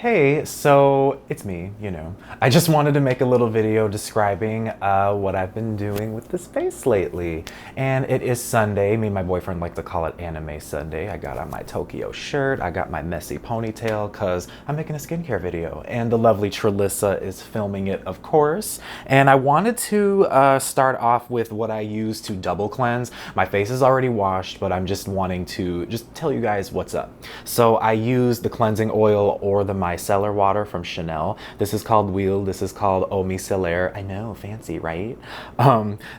Hey, so it's me, you know. I just wanted to make a little video describing what I've been doing with this face lately. And it is Sunday. Me and my boyfriend like to call it Anime Sunday. I got on my Tokyo shirt. I got my messy ponytail because I'm making a skincare video. And the lovely Trelissa is filming it, of course. And I wanted to start off with what I use to double cleanse. My face is already washed, but I'm just wanting to just tell you guys what's up. So I use the cleansing oil or the micellar water from Chanel. This is called Wheel. This is called Eau Micellaire. I know, fancy, right?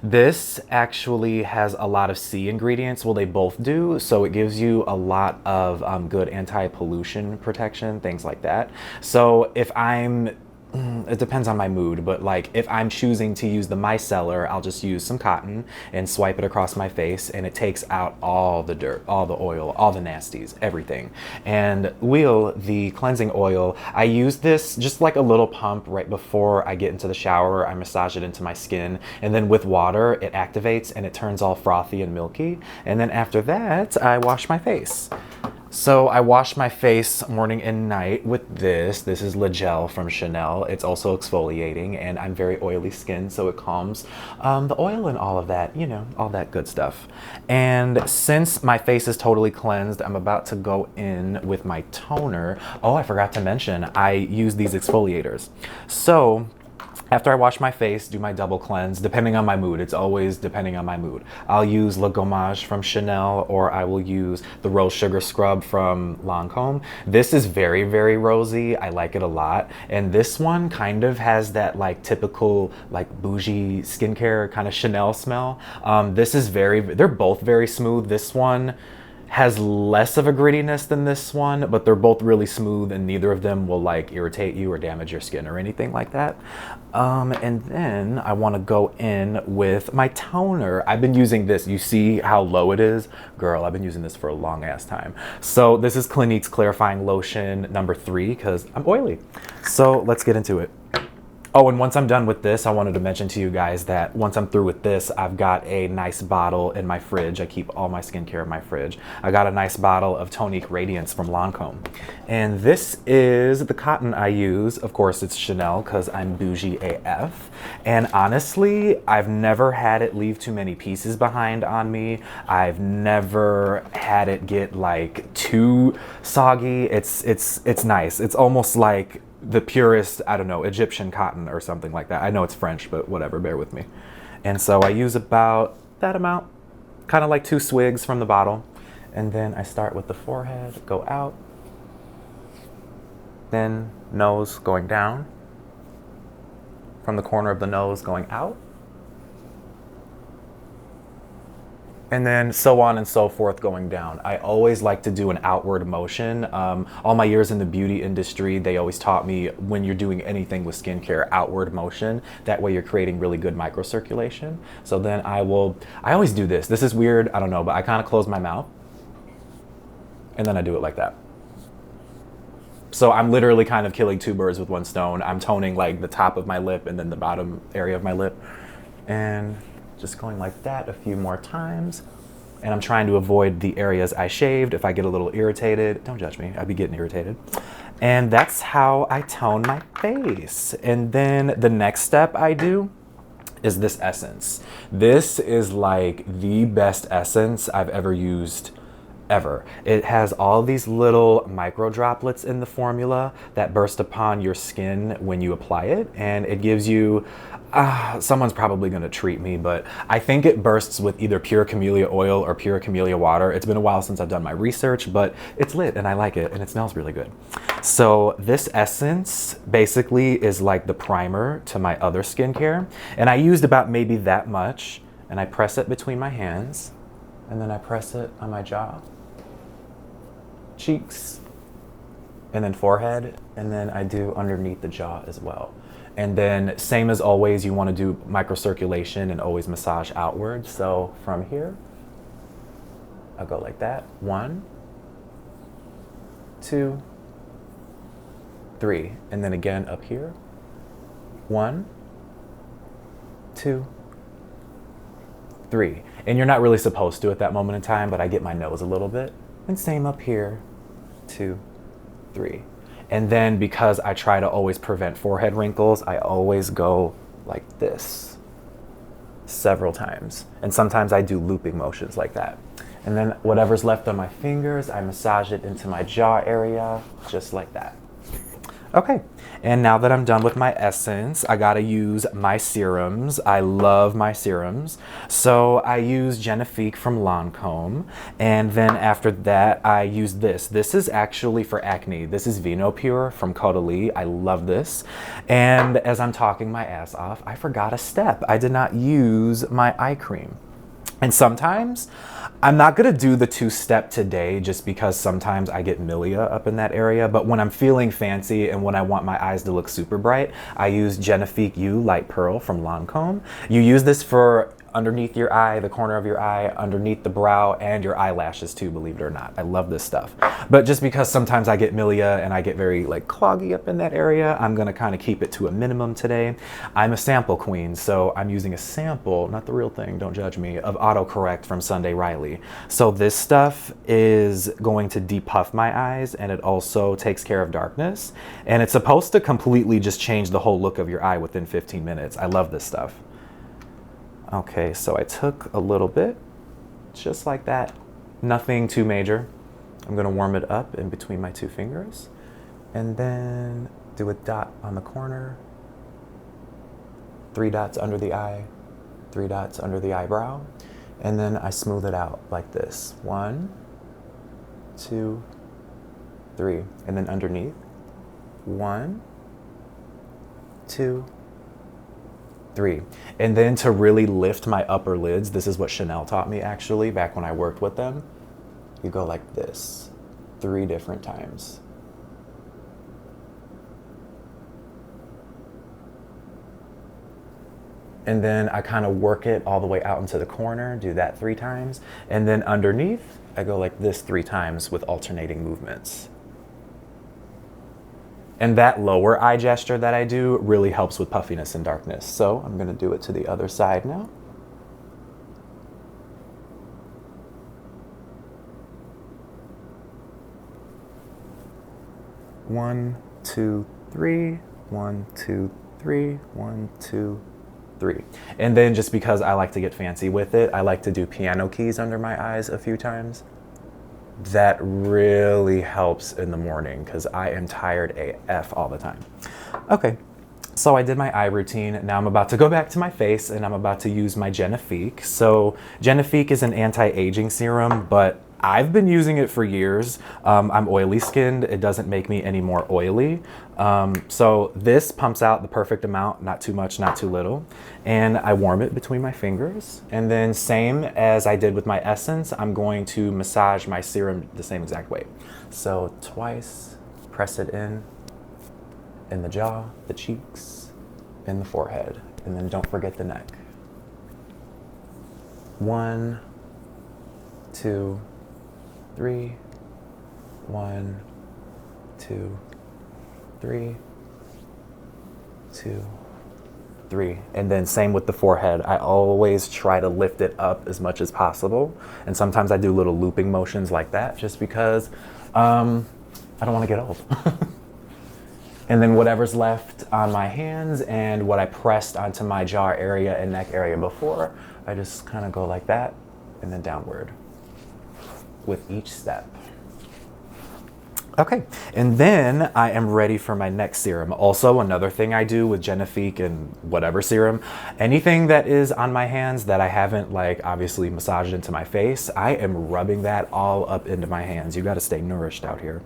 This actually has a lot of C ingredients. Well, they both do. So it gives you a lot of good anti-pollution protection, things like that. So if it depends on my mood, but like if I'm choosing to use the micellar, I'll just use some cotton and swipe it across my face, and it takes out all the dirt, all the oil, all the nasties, everything. And Wheel, the cleansing oil, I use this just like a little pump right before I get into the shower. I massage it into my skin, and then with water it activates and it turns all frothy and milky. And then after that, I wash my face. So I wash my face morning and night with this. This is Le Gel from Chanel. It's also exfoliating, and I'm very oily skin, so it calms the oil and all of that, you know, all that good stuff. And since my face is totally cleansed, I'm about to go in with my toner. Oh, I forgot to mention, I use these exfoliators. So after I wash my face, do my double cleanse, depending on my mood. It's always depending on my mood. I'll use Le Gommage from Chanel, or I will use the Rose Sugar Scrub from Lancome. This is very, very rosy. I like it a lot. And this one kind of has that like typical like bougie skincare kind of Chanel smell. They're both very smooth. This one has less of a grittiness than this one, but they're both really smooth, and neither of them will like irritate you or damage your skin or anything like that. And then I want to go in with my toner. I've been using this. You see how low it is? Girl, I've been using this for a long ass time. So this is Clinique's Clarifying Lotion number 3 because I'm oily. So let's get into it. Oh, and once I'm done with this, I wanted to mention to you guys that once I'm through with this, I've got a nice bottle in my fridge. I keep all my skincare in my fridge. I got a nice bottle of Tonique Radiance from Lancome. And this is the cotton I use. Of course, it's Chanel because I'm bougie AF. And honestly, I've never had it leave too many pieces behind on me. I've never had it get like too soggy. It's nice. It's almost like the purest, I don't know, Egyptian cotton or something like that. I know it's French, but whatever, bear with me. And so I use about that amount, kind of like 2 swigs from the bottle. And then I start with the forehead, go out, then nose going down, from the corner of the nose going out, and then so on and so forth going down. I always like to do an outward motion. All my years in the beauty industry, they always taught me when you're doing anything with skincare, outward motion. That way you're creating really good microcirculation. So then I always do this. This is weird, I don't know, but I kind of close my mouth and then I do it like that. So I'm literally kind of killing 2 birds with 1 stone. I'm toning like the top of my lip and then the bottom area of my lip. And just going like that a few more times. And I'm trying to avoid the areas I shaved. If I get a little irritated, don't judge me, I'd be getting irritated. And that's how I tone my face. And then the next step I do is this essence. This is like the best essence I've ever used ever. It has all these little micro droplets in the formula that burst upon your skin when you apply it, and it gives you someone's probably going to treat me, but I think it bursts with either pure camellia oil or pure camellia water. It's been a while since I've done my research, but it's lit and I like it and it smells really good. So this essence basically is like the primer to my other skincare, and I used about maybe that much, and I press it between my hands, and then I press it on my jaw, cheeks, and then forehead, and then I do underneath the jaw as well. And then same as always, you want to do microcirculation and always massage outward. So from here, I'll go like that. 1, 2, 3. And then again up here. 1, 2, 3. And you're not really supposed to at that moment in time, but I get my nose a little bit. And same up here. 2, 3. And then because I try to always prevent forehead wrinkles, I always go like this several times. And sometimes I do looping motions like that. And then whatever's left on my fingers, I massage it into my jaw area, just like that. Okay, and now that I'm done with my essence, I gotta use my serums. I love my serums. So I use Genifique from Lancome, and then after that, I use this. This is actually for acne. This is VenoPure from Caudalie. I love this. And as I'm talking my ass off, I forgot a step. I did not use my eye cream. And sometimes, I'm not gonna do the 2-step today just because sometimes I get milia up in that area, but when I'm feeling fancy and when I want my eyes to look super bright, I use Genifique U Light Pearl from Lancome. You use this for underneath your eye, the corner of your eye, underneath the brow, and your eyelashes too, believe it or not. I love this stuff. But just because sometimes I get milia and I get very like cloggy up in that area, I'm gonna kind of keep it to a minimum today. I'm a sample queen, so I'm using a sample, not the real thing, don't judge me, of AutoCorrect from Sunday Riley. So this stuff is going to depuff my eyes, and it also takes care of darkness. And it's supposed to completely just change the whole look of your eye within 15 minutes. I love this stuff. Okay, so I took a little bit, just like that. Nothing too major. I'm gonna warm it up in between my 2 fingers, and then do a dot on the corner, 3 dots under the eye, 3 dots under the eyebrow, and then I smooth it out like this. 1, 2, 3, and then underneath. 1, 2, 3. And then to really lift my upper lids, this is what Chanel taught me actually back when I worked with them. You go like this 3 different times. And then I kind of work it all the way out into the corner, do that 3 times. And then underneath, I go like this 3 times with alternating movements. And that lower eye gesture that I do really helps with puffiness and darkness. So I'm gonna do it to the other side now. One, 2, 3, 1, 2, 3, 1, 2, 3. And then just because I like to get fancy with it, I like to do piano keys under my eyes a few times. That really helps in the morning because I am tired AF all the time. Okay, so I did my eye routine. Now I'm about to go back to my face and I'm about to use my Genifique. So Genifique is an anti-aging serum, but I've been using it for years. I'm oily skinned. It doesn't make me any more oily. So this pumps out the perfect amount, not too much, not too little. And I warm it between my fingers. And then same as I did with my essence, I'm going to massage my serum the same exact way. So twice, press it in the jaw, the cheeks, in the forehead. And then don't forget the neck. 1, 2, 3, 1, 2, 3, 2, 3. And then same with the forehead. I always try to lift it up as much as possible. And sometimes I do little looping motions like that just because I don't want to get old. And then whatever's left on my hands and what I pressed onto my jaw area and neck area before, I just kind of go like that and then downward with each step. Okay, and then I am ready for my next serum. Also, another thing I do with Genifique and whatever serum, anything that is on my hands that I haven't like obviously massaged into my face, I am rubbing that all up into my hands. You gotta stay nourished out here.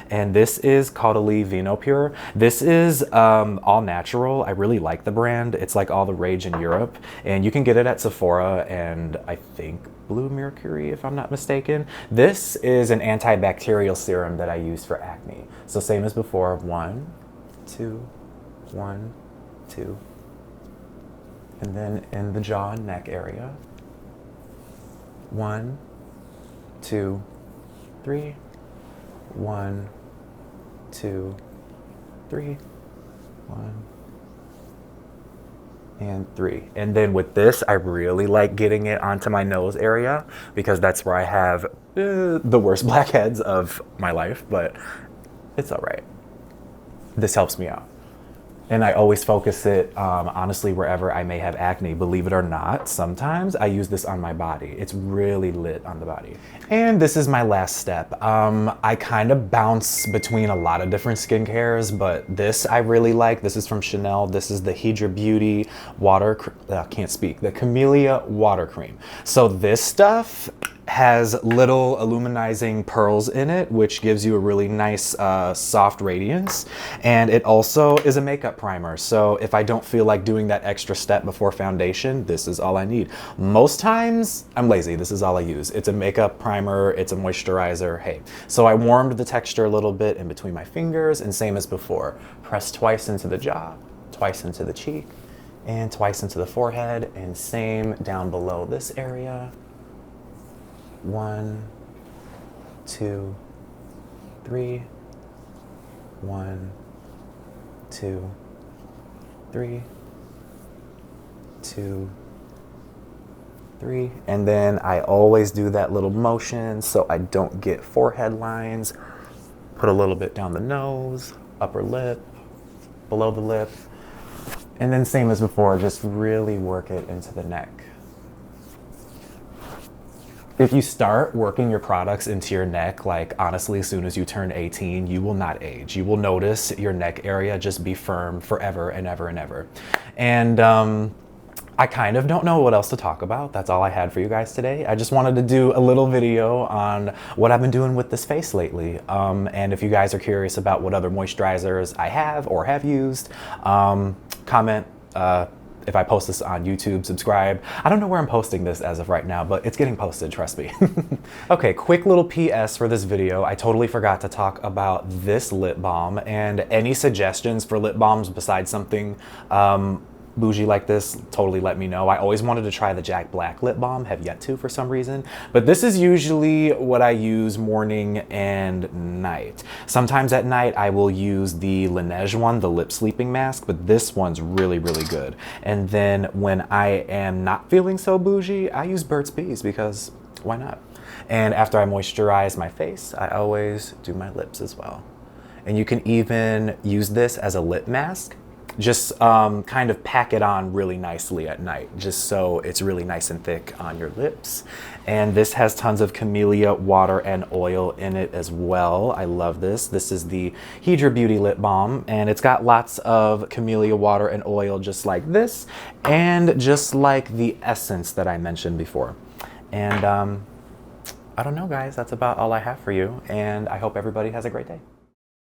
And this is Caudalie VenoPure. This is all natural. I really like the brand. It's like all the rage in Europe. And you can get it at Sephora and I think Blue Mercury, if I'm not mistaken. This is an antibacterial serum that I use for acne. So same as before, 1, 2, 1, 2. And then in the jaw and neck area. 1, 2, 3. 1, 2, 3, 1, and 3. And then with this, I really like getting it onto my nose area because that's where I have the worst blackheads of my life, but it's all right. this helps me out. And I always focus it, honestly, wherever I may have acne. Believe it or not, sometimes I use this on my body. It's really lit on the body. And this is my last step. I kind of bounce between a lot of different skincares, but this I really like. This is from Chanel. This is the Hydra Beauty the Camellia Water Cream. So this stuff has little illuminizing pearls in it, which gives you a really nice soft radiance. And it also is a makeup primer. So if I don't feel like doing that extra step before foundation, this is all I need. Most times I'm lazy. This is all I use. It's a makeup primer. It's a moisturizer. Hey, so I warmed the texture a little bit in between my fingers, and same as before. Press twice into the jaw, twice into the cheek, and twice into the forehead, and same down below this area. 1, 2, 3. 1, 2, 3. 2, 3. And then I always do that little motion so I don't get forehead lines. Put a little bit down the nose, upper lip, below the lip. And then same as before, just really work it into the neck. If you start working your products into your neck, like honestly, as soon as you turn 18, you will not age. You will notice your neck area just be firm forever and ever and ever. And I kind of don't know what else to talk about. That's all I had for you guys today. I just wanted to do a little video on what I've been doing with this face lately. And if you guys are curious about what other moisturizers I have or have used, comment. If I post this on YouTube, subscribe. I don't know where I'm posting this as of right now, but it's getting posted, trust me. Okay, quick little PS for this video. I totally forgot to talk about this lip balm, and any suggestions for lip balms besides something bougie like this, totally let me know. I always wanted to try the Jack Black lip balm, have yet to for some reason, but this is usually what I use morning and night. Sometimes at night I will use the Laneige one, the lip sleeping mask, but this one's really, really good. And then when I am not feeling so bougie, I use Burt's Bees because why not? And after I moisturize my face, I always do my lips as well. And you can even use this as a lip mask. Just kind of pack it on really nicely at night, just so it's really nice and thick on your lips. And this has tons of camellia water and oil in it as well. I love this. This is the Hydra Beauty Lip Balm, and it's got lots of camellia water and oil just like this, and just like the essence that I mentioned before. And I don't know, guys, that's about all I have for you, and I hope everybody has a great day.